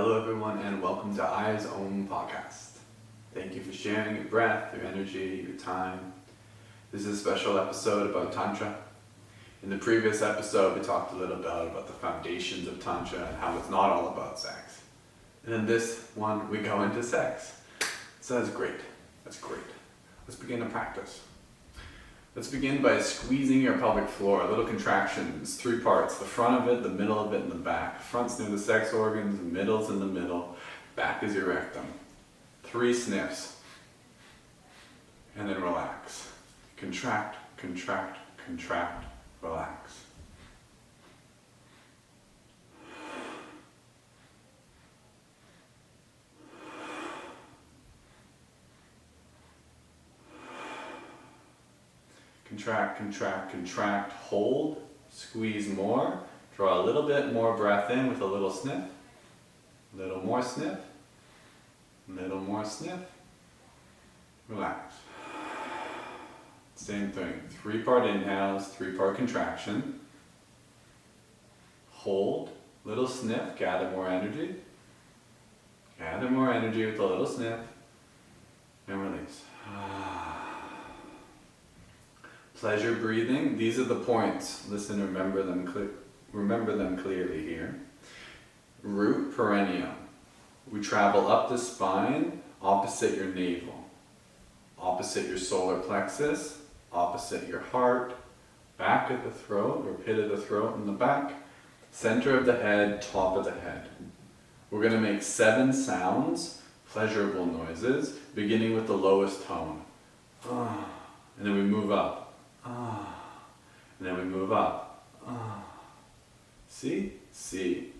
Hello everyone and welcome to I's Own Podcast. Thank you for sharing your breath, your energy, your time. This is a special episode about Tantra. In the previous episode we talked a little bit about the foundations of Tantra and how it's not all about sex. And in this one we go into sex. So that's great. Let's begin to practice. Let's begin by squeezing your pelvic floor, little contractions, 3 parts, the front of it, the middle of it, and the back. Front's near the sex organs, the middle's in the middle, back is your rectum. 3 sniffs, and then relax. Contract, contract, contract, relax. Contract, contract, contract, hold, squeeze more, draw a little bit more breath in with a little sniff, little more sniff, little more sniff, relax. Same thing, 3-part inhales, 3-part contraction, hold, little sniff, gather more energy with a little sniff, and release. Pleasure breathing, these are the points. Listen, remember them clearly here. Root perineum. We travel up the spine, opposite your navel, opposite your solar plexus, opposite your heart, back of the throat or pit of the throat in the back, center of the head, top of the head. We're going to make 7 sounds, pleasurable noises, beginning with the lowest tone. And then we move up. And then we move up. See? See.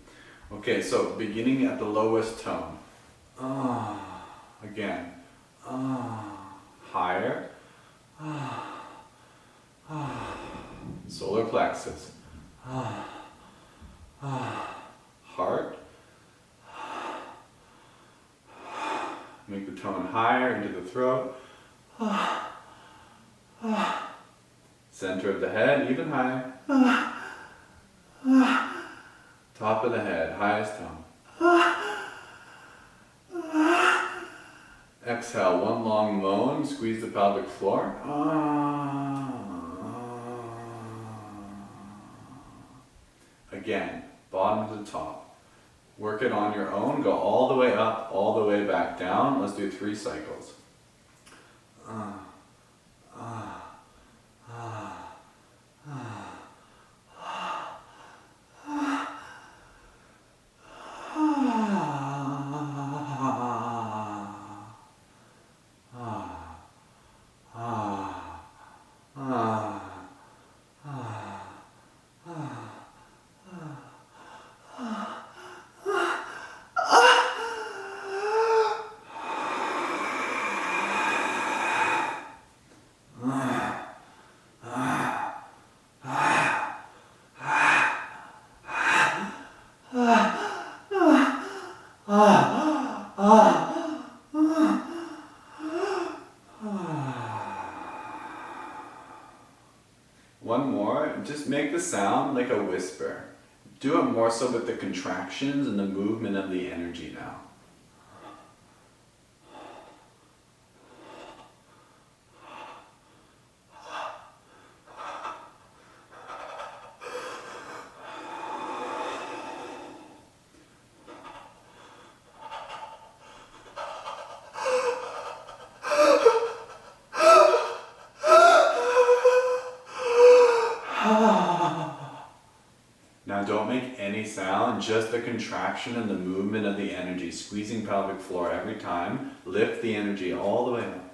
Okay, so beginning at the lowest tone. Again. Higher. Solar plexus. Heart. Make the tone higher into the throat. Center of the head, even higher. Top of the head, highest tone. Exhale, 1 long moan, squeeze the pelvic floor. Again, bottom to the top. Work it on your own, go all the way up, all the way back down. Let's do 3 cycles. One more, just make the sound like a whisper. Do it more so with the contractions and the movement of the energy now. Now don't make any sound, just the contraction and the movement of the energy, squeezing pelvic floor every time. Lift the energy all the way up.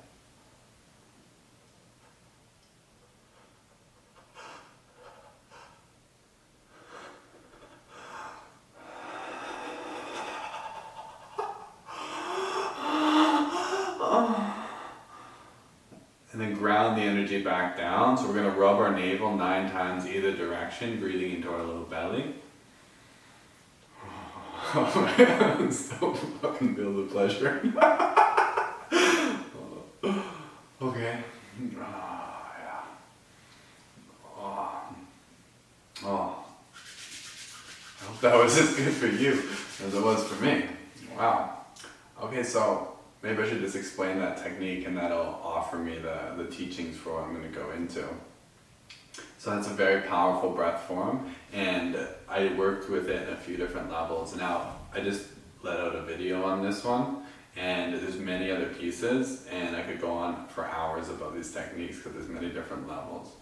And then ground the energy back down. So we're going to rub our navel 9 times either direction, breathing into our little belly. Oh man, so fucking feel the pleasure. Okay. Yeah. Oh. that was as good for you as it was for me. Wow. Okay, so maybe I should just explain that technique, and that'll offer me the teachings for what I'm going to go into. So that's a very powerful breath form, and I worked with it at a few different levels. Now, I just let out a video on this one, and there's many other pieces, and I could go on for hours about these techniques because there's many different levels.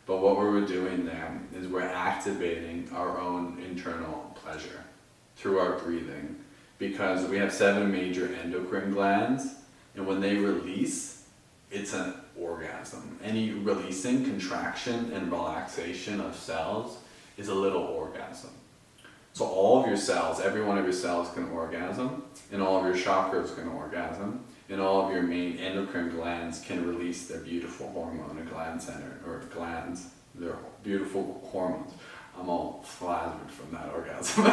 But what we're doing there is we're activating our own internal pleasure through our breathing, because we have 7 major endocrine glands, and when they release, it's an orgasm. Any releasing, contraction, and relaxation of cells is a little orgasm. So all of your cells, every one of your cells can orgasm, and all of your chakras can orgasm, and all of your main endocrine glands can release their beautiful hormone, glands, their beautiful hormones. I'm all flattered from that orgasm.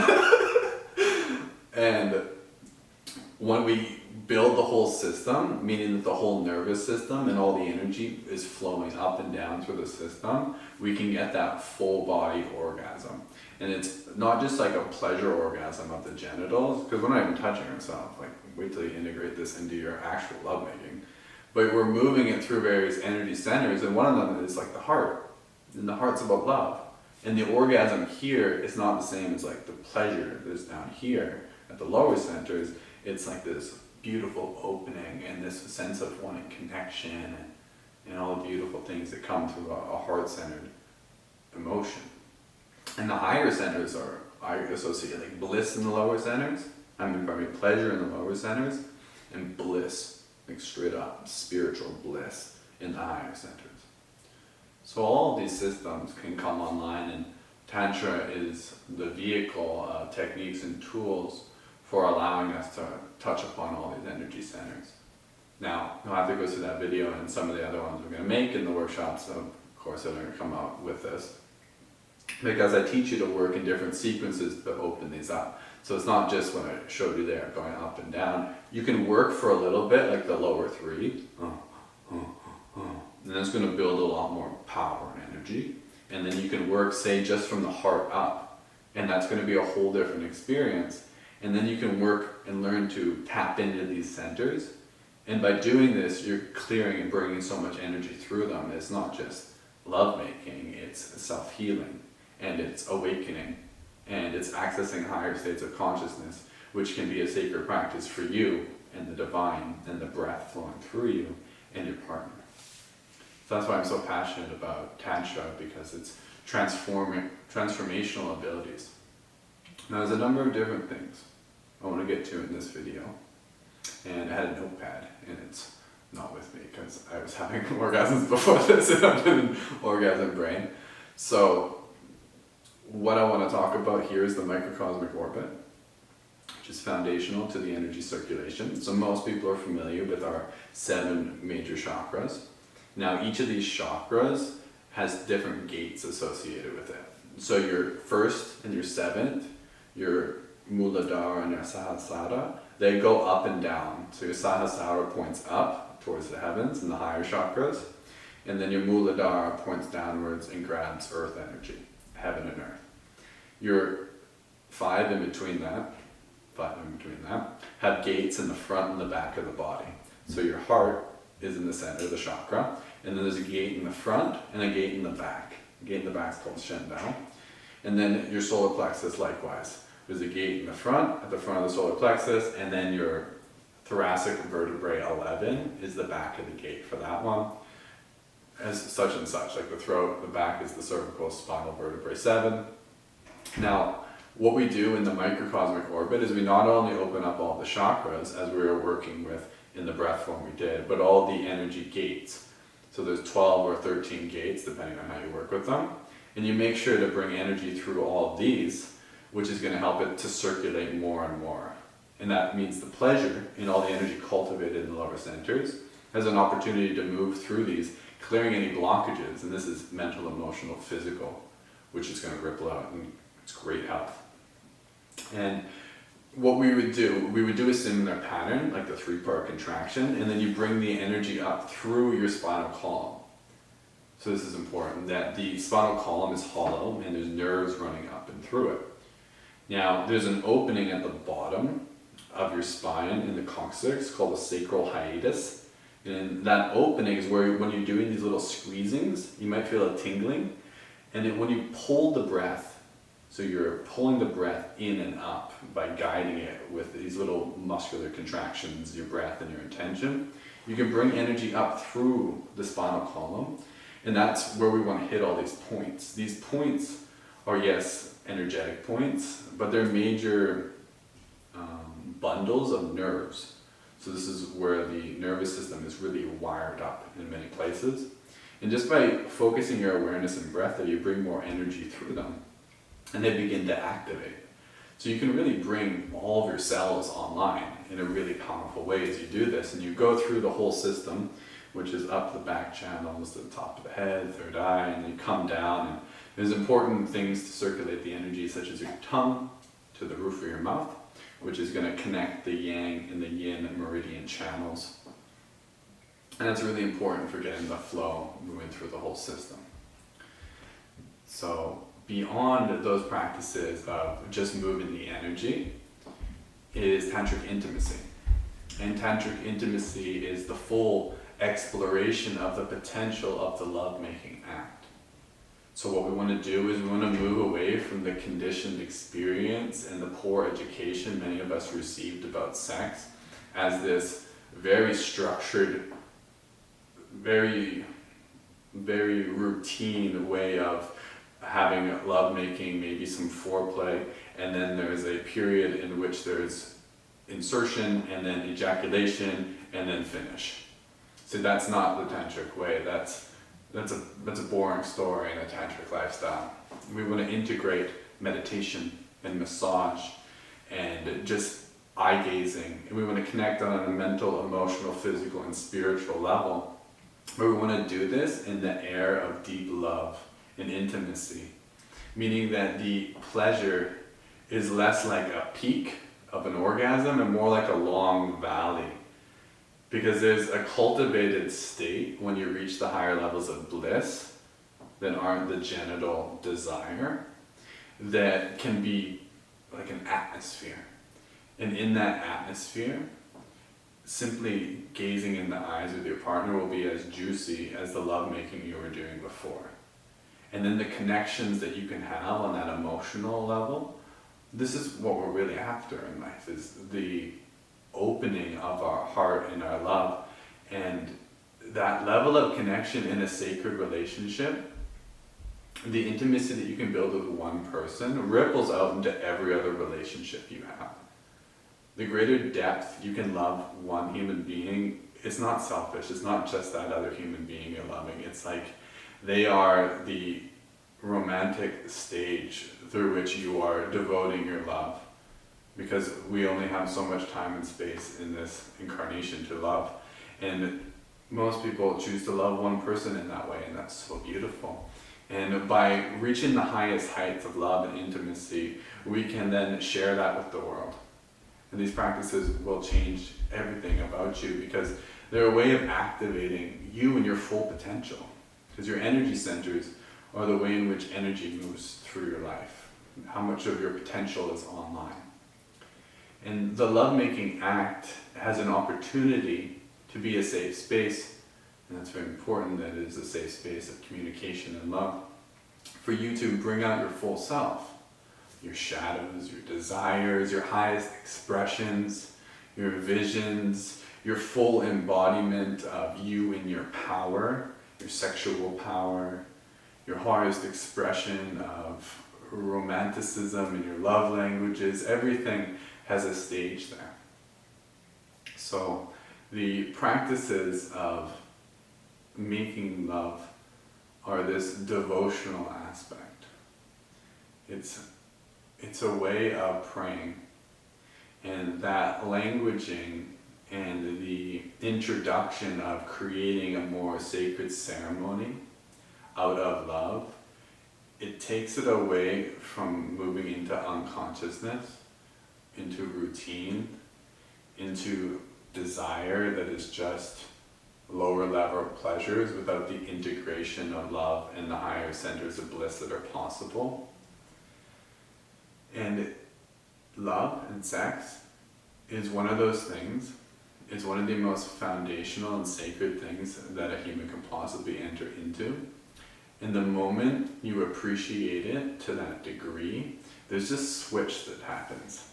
And when we build the whole system, meaning that the whole nervous system and all the energy is flowing up and down through the system, we can get that full body orgasm. And it's not just like a pleasure orgasm of the genitals, because we're not even touching ourselves. Like, wait till you integrate this into your actual lovemaking. But we're moving it through various energy centers, and one of them is like the heart. And the heart's about love. And the orgasm here is not the same as like the pleasure that's down here at the lower centers. It's like this beautiful opening and this sense of wanting connection and all the beautiful things that come through a heart-centered emotion. And the higher centers I associate like bliss in the lower centers. Pleasure in the lower centers, and bliss, like straight up spiritual bliss in the higher centers. So all of these systems can come online, and Tantra is the vehicle of techniques and tools for allowing us to touch upon all these energy centers. Now, you'll have to go through that video and some of the other ones we're going to make in the workshops, of course, that are going to come out with this. Because I teach you to work in different sequences to open these up. So it's not just what I showed you there, going up and down. You can work for a little bit, like the lower 3. And that's going to build a lot more power and energy. And then you can work, say, just from the heart up. And that's going to be a whole different experience. And then you can work and learn to tap into these centers. And by doing this, you're clearing and bringing so much energy through them. It's not just lovemaking, it's self-healing, and it's awakening, and it's accessing higher states of consciousness, which can be a sacred practice for you and the divine and the breath flowing through you and your partner. So that's why I'm so passionate about Tantra, because it's transformational abilities. Now, there's a number of different things I want to get to in this video, and I had a notepad, and it's not with me because I was having orgasms before this and I'm in an orgasm brain. So what I want to talk about here is the microcosmic orbit, which is foundational to the energy circulation. So most people are familiar with our 7 major chakras. Now, each of these chakras has different gates associated with it. So your first and your 7th, your Muladhara and your Sahasrara, they go up and down. So your Sahasrara points up towards the heavens and the higher chakras, and then your Muladhara points downwards and grabs earth energy, heaven and earth. Your 5 in between that have gates in the front and the back of the body. So your heart is in the center of the chakra, and then there's a gate in the front and a gate in the back. The gate in the back is called Shendao. And then your solar plexus likewise. There's a gate in the front, at the front of the solar plexus, and then your thoracic vertebrae 11 is the back of the gate for that one. As such and such, like the throat, the back is the cervical spinal vertebrae 7. Now, what we do in the microcosmic orbit is we not only open up all the chakras, as we were working with in the breath form we did, but all the energy gates. So there's 12 or 13 gates, depending on how you work with them. And you make sure to bring energy through all of these, which is going to help it to circulate more and more. And that means the pleasure in all the energy cultivated in the lower centers has an opportunity to move through these, clearing any blockages. And this is mental, emotional, physical, which is going to ripple out, and it's great health. And what we would do a similar pattern, like the 3-part contraction, and then you bring the energy up through your spinal column. So this is important, that the spinal column is hollow and there's nerves running up and through it. Now, there's an opening at the bottom of your spine in the coccyx called the sacral hiatus. And that opening is where when you're doing these little squeezings, you might feel a tingling. And then when you pull the breath, so you're pulling the breath in and up by guiding it with these little muscular contractions, your breath and your intention, you can bring energy up through the spinal column. And that's where we want to hit all these points. These points are, yes, energetic points, but they're major bundles of nerves. So this is where the nervous system is really wired up in many places. And just by focusing your awareness and breath there, you bring more energy through them and they begin to activate. So you can really bring all of your cells online in a really powerful way as you do this. And you go through the whole system, which is up the back channels to the top of the head, third eye, and then you come down. And there's important things to circulate the energy, such as your tongue to the roof of your mouth, which is going to connect the yang and the yin meridian channels. And that's really important for getting the flow moving through the whole system. So beyond those practices of just moving the energy is Tantric intimacy. And Tantric intimacy is the full exploration of the potential of the love-making act. So what we want to do is we want to move away from the conditioned experience and the poor education many of us received about sex as this very structured, very routine way of having lovemaking, maybe some foreplay, and then there's a period in which there's insertion and then ejaculation and then finish. So that's not the tantric way. That's a boring story in a tantric lifestyle. We want to integrate meditation and massage and just eye gazing, and we want to connect on a mental, emotional, physical, and spiritual level. But we want to do this in the air of deep love and intimacy, meaning that the pleasure is less like a peak of an orgasm and more like a long valley. Because there's a cultivated state when you reach the higher levels of bliss that aren't the genital desire, that can be like an atmosphere. And in that atmosphere, simply gazing in the eyes of your partner will be as juicy as the lovemaking you were doing before. And then the connections that you can have on that emotional level, this is what we're really after in life, is the opening of our heart and our love. And that level of connection in a sacred relationship, the intimacy that you can build with one person ripples out into every other relationship you have. The greater depth you can love one human being, it's not selfish, it's not just that other human being you're loving, it's like they are the romantic stage through which you are devoting your love. Because we only have so much time and space in this incarnation to love. And most people choose to love one person in that way, and that's so beautiful. And by reaching the highest heights of love and intimacy, we can then share that with the world. And these practices will change everything about you because they're a way of activating you and your full potential. Because your energy centers are the way in which energy moves through your life. How much of your potential is online. And the lovemaking act has an opportunity to be a safe space, and that's very important that it is a safe space of communication and love, for you to bring out your full self, your shadows, your desires, your highest expressions, your visions, your full embodiment of you and your power, your sexual power, your highest expression of romanticism and your love languages. Everything has a stage there. So the practices of making love are this devotional aspect. It's a way of praying, and that languaging and the introduction of creating a more sacred ceremony out of love, it takes it away from moving into unconsciousness, into routine, into desire that is just lower level pleasures without the integration of love and the higher centers of bliss that are possible. And love and sex is one of those things. It's one of the most foundational and sacred things that a human can possibly enter into. And the moment you appreciate it to that degree, there's this switch that happens.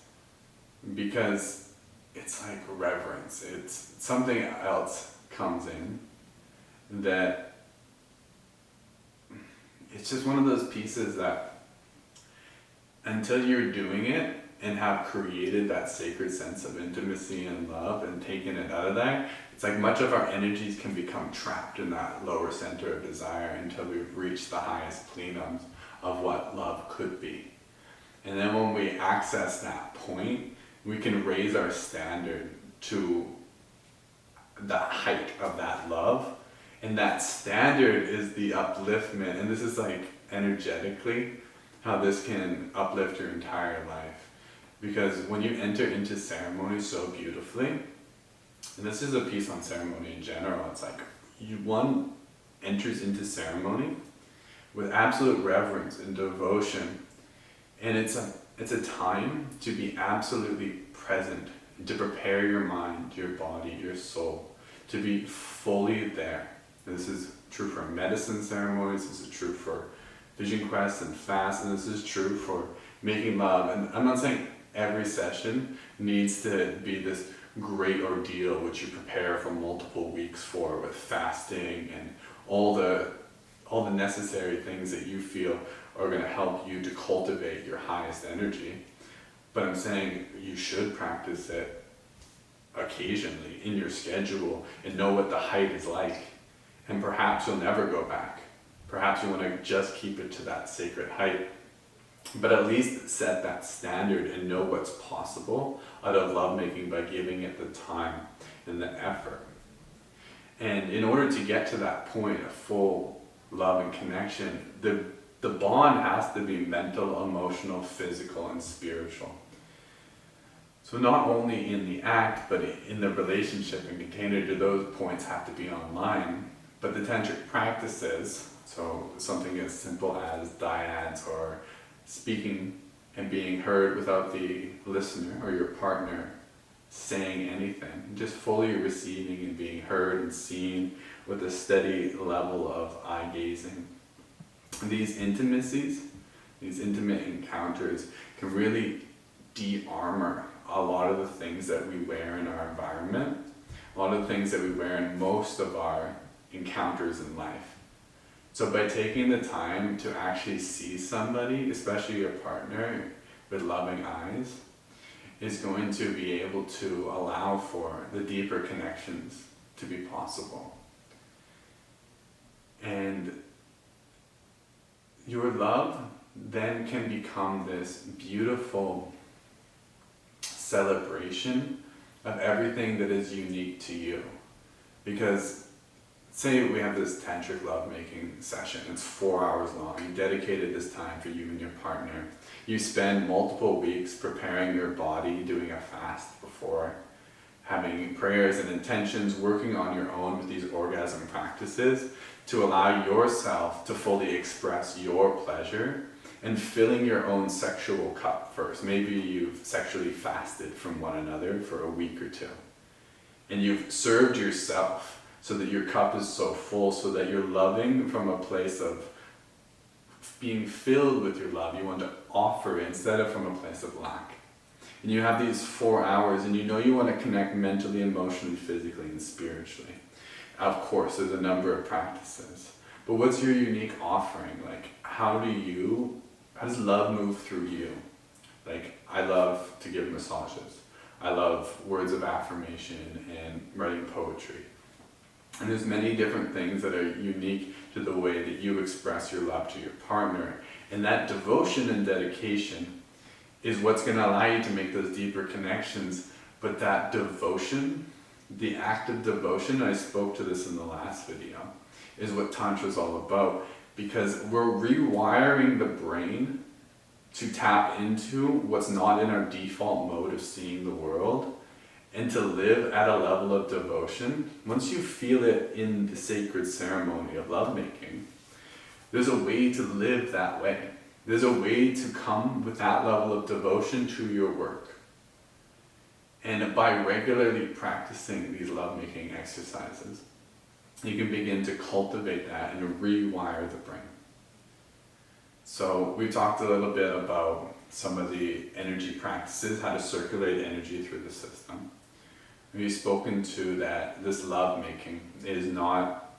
Because it's like reverence. It's something else comes in that it's just one of those pieces that until you're doing it and have created that sacred sense of intimacy and love and taken it out of there, it's like much of our energies can become trapped in that lower center of desire until we've reached the highest plenums of what love could be. And then when we access that point, we can raise our standard to the height of that love. And that standard is the upliftment. And this is like energetically how this can uplift your entire life. Because when you enter into ceremony so beautifully, and this is a piece on ceremony in general, it's like one enters into ceremony with absolute reverence and devotion. And it's a time to be absolutely present, to prepare your mind, your body, your soul, to be fully there. And this is true for medicine ceremonies, this is true for vision quests and fasts, and this is true for making love. And I'm not saying every session needs to be this great ordeal which you prepare for multiple weeks for with fasting and all the necessary things that you feel are going to help you to cultivate your highest energy. But I'm saying you should practice it occasionally in your schedule and know what the height is like. And perhaps you'll never go back. Perhaps you want to just keep it to that sacred height. But at least set that standard and know what's possible out of lovemaking by giving it the time and the effort. And in order to get to that point of full love and connection, the bond has to be mental, emotional, physical, and spiritual. So not only in the act, but in the relationship and container do those points have to be online. But the tantric practices, so something as simple as dyads or speaking and being heard without the listener or your partner saying anything, just fully receiving and being heard and seen with a steady level of eye gazing. These intimacies, these intimate encounters can really de-armor a lot of the things that we wear in our environment, a lot of the things that we wear in most of our encounters in life. So by taking the time to actually see somebody, especially your partner, with loving eyes, is going to be able to allow for the deeper connections to be possible. And your love then can become this beautiful celebration of everything that is unique to you. Because say we have this tantric lovemaking session, it's 4 hours long, you dedicated this time for you and your partner. You spend multiple weeks preparing your body, doing a fast before, having prayers and intentions, working on your own with these orgasm practices to allow yourself to fully express your pleasure and filling your own sexual cup first. Maybe you've sexually fasted from one another for a week or two, and you've served yourself so that your cup is so full, so that you're loving from a place of being filled with your love. You want to offer it instead of from a place of lack. And you have these 4 hours and you know you want to connect mentally, emotionally, physically, and spiritually. Of course, there's a number of practices. But what's your unique offering? Like, how does love move through you? Like, I love to give massages. I love words of affirmation and writing poetry. And there's many different things that are unique to the way that you express your love to your partner. And that devotion and dedication is what's going to allow you to make those deeper connections. But that devotion, the act of devotion, I spoke to this in the last video, is what Tantra is all about. Because we're rewiring the brain to tap into what's not in our default mode of seeing the world, and to live at a level of devotion. Once you feel it in the sacred ceremony of lovemaking, there's a way to live that way. There's a way to come with that level of devotion to your work. And by regularly practicing these lovemaking exercises, you can begin to cultivate that and rewire the brain. So we talked a little bit about some of the energy practices, how to circulate energy through the system. We've spoken to that this lovemaking is not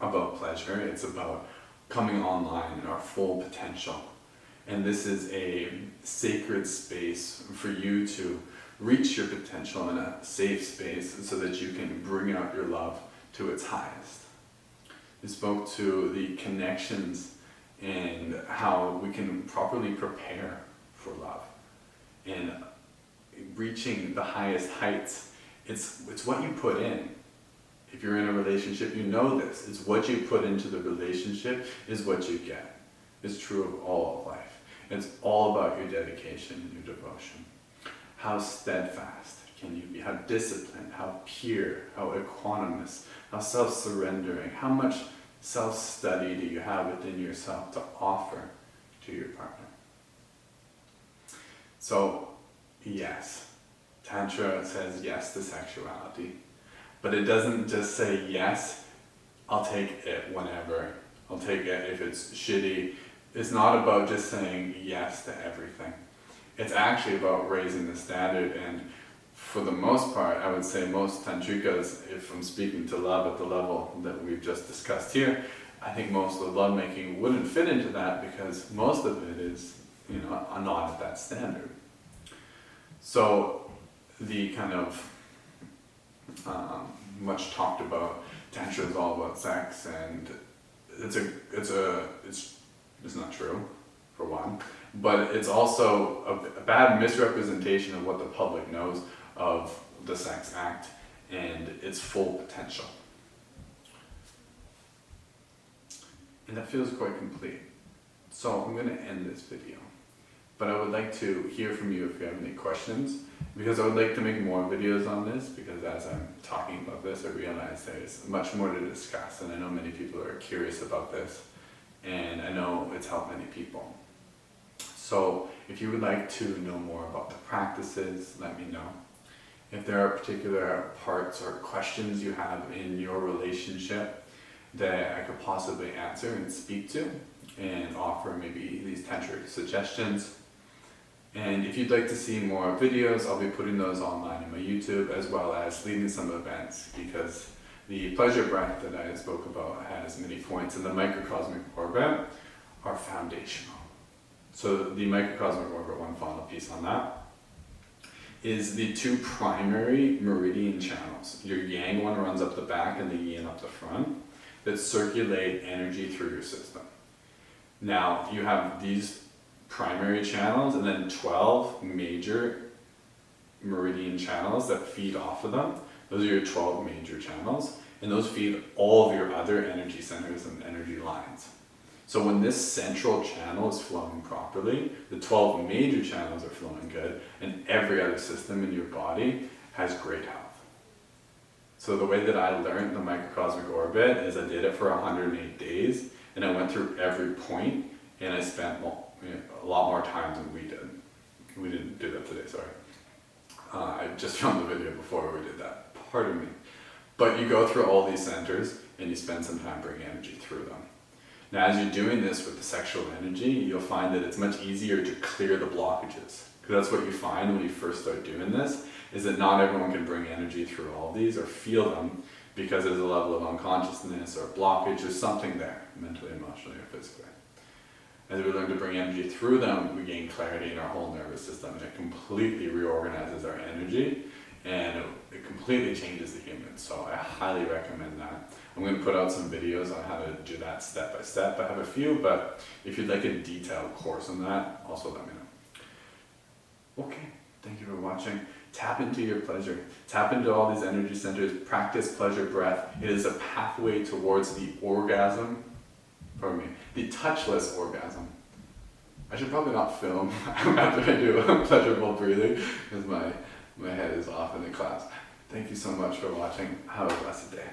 about pleasure, it's about coming online in our full potential. And this is a sacred space for you to reach your potential in a safe space so that you can bring out your love to its highest. We spoke to the connections and how we can properly prepare for love. And reaching the highest heights, it's what you put in. If you're in a relationship, you know this. It's what you put into the relationship is what you get. It's true of all of life. It's all about your dedication and your devotion. How steadfast can you be? How disciplined, how pure, how equanimous, how self-surrendering, how much self-study do you have within yourself to offer to your partner? So, yes, Tantra says yes to sexuality, but it doesn't just say yes, I'll take it whenever, I'll take it if it's shitty. It's not about just saying yes to everything. It's actually about raising the standard, and for the most part, I would say most tantrikas, if I'm speaking to love at the level that we've just discussed here, I think most of lovemaking wouldn't fit into that because most of it is, not at that standard. So the kind of much talked about Tantra is all about sex, and it's not true, for one, but it's also a bad misrepresentation of what the public knows of the sex act and its full potential. And that feels quite complete. So I'm going to end this video, but I would like to hear from you if you have any questions, because I would like to make more videos on this, because as I'm talking about this, I realize there's much more to discuss, and I know many people are curious about this, and I know it's helped many people. So if you would like to know more about the practices, let me know. If there are particular parts or questions you have in your relationship that I could possibly answer and speak to and offer maybe these tantric suggestions. And if you'd like to see more videos, I'll be putting those online in my YouTube, as well as leading some events, because the pleasure breath that I spoke about has many points, and the microcosmic orbit are foundational. So the microcosmic orbit, one final piece on that, is the two primary meridian channels. Your yang one runs up the back and the yin up the front, that circulate energy through your system. Now, you have these primary channels and then 12 major meridian channels that feed off of them. Those are your 12 major channels, and those feed all of your other energy centers and energy lines. So when this central channel is flowing properly, the 12 major channels are flowing good, and every other system in your body has great health. So the way that I learned the microcosmic orbit is I did it for 108 days, and I went through every point, and I spent a lot more time than we did. We didn't do that today, sorry. I just filmed the video before we did that, pardon me. But you go through all these centers, and you spend some time bringing energy through them. Now, as you're doing this with the sexual energy, you'll find that it's much easier to clear the blockages. Because that's what you find when you first start doing this, is that not everyone can bring energy through all these or feel them, because there's a level of unconsciousness or blockage or something there, mentally, emotionally, or physically. As we learn to bring energy through them, we gain clarity in our whole nervous system, and it completely reorganizes our energy, and it completely changes the human. So I highly recommend that. I'm going to put out some videos on how to do that step by step. I have a few, but if you'd like a detailed course on that, also let me know. Okay, thank you for watching. Tap into your pleasure. Tap into all these energy centers. Practice pleasure breath. It is a pathway towards the orgasm, the touchless orgasm. I should probably not film after I do pleasurable breathing, because my head is off in the class. Thank you so much for watching. Have a blessed day.